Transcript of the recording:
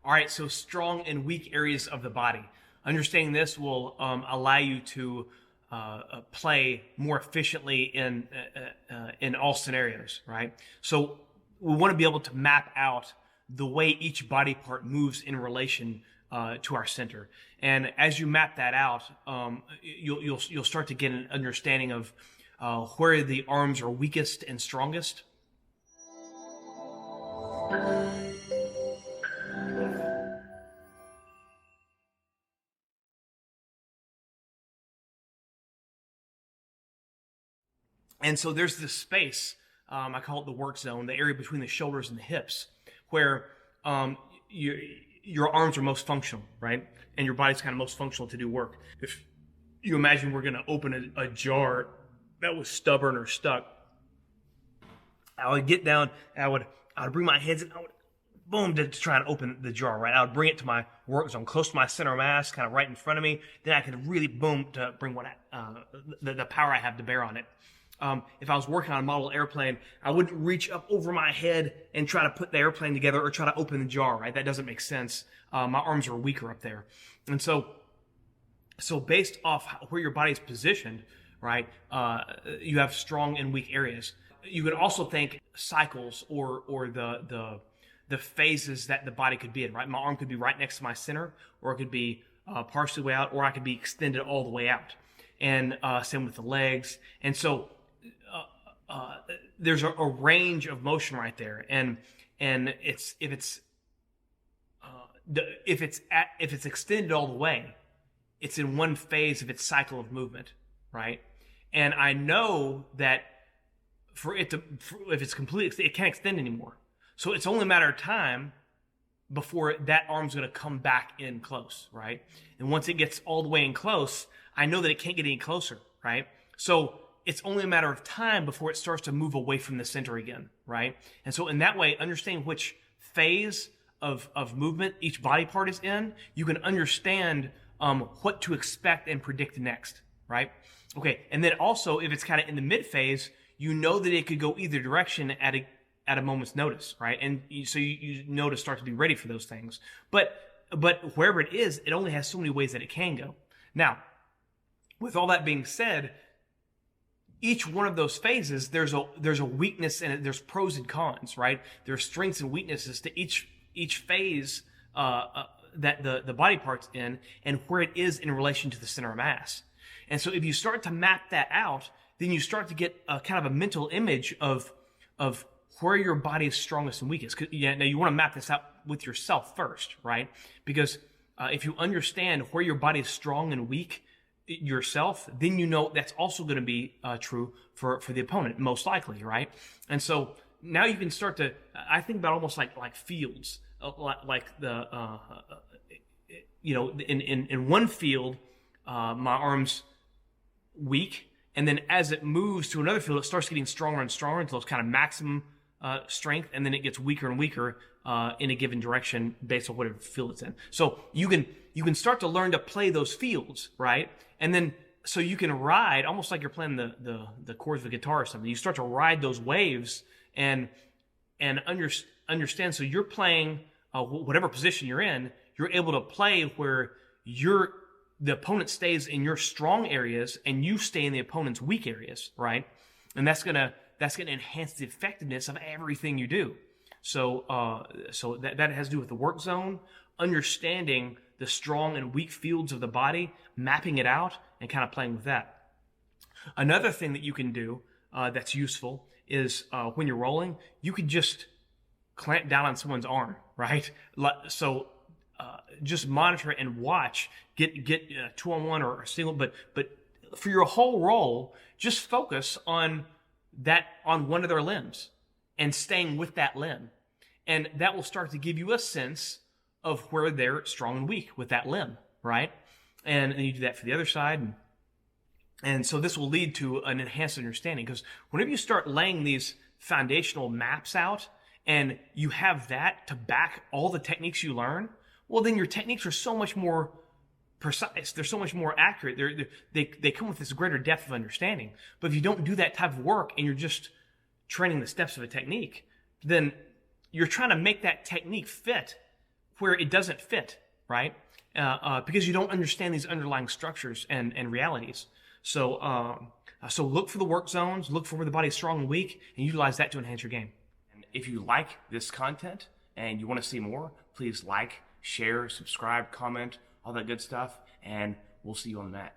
All right, so strong and weak areas of the body. Understanding this will allow you to play more efficiently in all scenarios, right? So we want to be able to map out the way each body part moves in relation to our center. And as you map that out, you'll start to get an understanding of where the arms are weakest and strongest. And so there's this space, I call it the work zone, the area between the shoulders and the hips, where your arms are most functional, right? And your body's kind of most functional to do work. If you imagine we're going to open a jar that was stubborn or stuck, I would get down, I would bring my hands in, I would boom to try and open the jar, right? I would bring it to my work zone, close to my center of mass, kind of right in front of me. Then I could really boom to bring the power I have to bear on it. If I was working on a model airplane, I wouldn't reach up over my head and try to put the airplane together or try to open the jar, right? That doesn't make sense. My arms are weaker up there. And so based off where your body's positioned, right, you have strong and weak areas. You could also think cycles or the phases that the body could be in, right? My arm could be right next to my center, or it could be partially way out, or I could be extended all the way out. And same with the legs. And so there's a range of motion right there, and if it's extended all the way, it's in one phase of its cycle of movement, right? And I know that if it's completely, it can't extend anymore. So it's only a matter of time before that arm's going to come back in close, right? And once it gets all the way in close, I know that it can't get any closer, right? So it's only a matter of time before it starts to move away from the center again, right? And so in that way, understanding which phase of movement each body part is in, you can understand what to expect and predict next, right? Okay, and then also if it's kind of in the mid phase, you know that it could go either direction at a moment's notice, right? And so you know to start to be ready for those things. But wherever it is, it only has so many ways that it can go. Now, with all that being said, each one of those phases, there's a weakness in it. There's pros and cons, right? There's strengths and weaknesses to each phase that the body part's in, and where it is in relation to the center of mass. And so if you start to map that out, then you start to get a kind of a mental image of where your body is strongest and weakest. Now you want to map this out with yourself first, right? Because if you understand where your body is strong and weak yourself, then you know that's also going to be true for the opponent, most likely, right? And so now you can start to, I think about almost like fields, like the in one field, my arm's weak, and then as it moves to another field, it starts getting stronger and stronger until it's kind of maximum strength, and then it gets weaker and weaker in a given direction based on whatever field it's in. So you can start to learn to play those fields, right? And then so you can ride almost like you're playing the chords of a guitar or something. You start to ride those waves and understand. So you're playing whatever position you're in. You're able to play where the opponent stays in your strong areas and you stay in the opponent's weak areas, right? And that's gonna enhance the effectiveness of everything you do. So that has to do with the work zone, understanding the strong and weak fields of the body, mapping it out, and kind of playing with that. Another thing that you can do that's useful is when you're rolling, you can just clamp down on someone's arm, right? So just monitor and watch, get 2-on-1 or a single, but for your whole roll, just focus on one of their limbs and staying with that limb. And that will start to give you a sense of where they're strong and weak with that limb, right? And you do that for the other side. And so this will lead to an enhanced understanding, because whenever you start laying these foundational maps out and you have that to back all the techniques you learn, well, then your techniques are so much more precise. They're so much more accurate. They come with this greater depth of understanding. But if you don't do that type of work and you're just training the steps of a technique, then you're trying to make that technique fit where it doesn't fit, right? Because you don't understand these underlying structures and realities. So look for the work zones, look for where the body's strong and weak, and utilize that to enhance your game. And if you like this content and you want to see more, please like, share, subscribe, comment, all that good stuff, and we'll see you on the mat.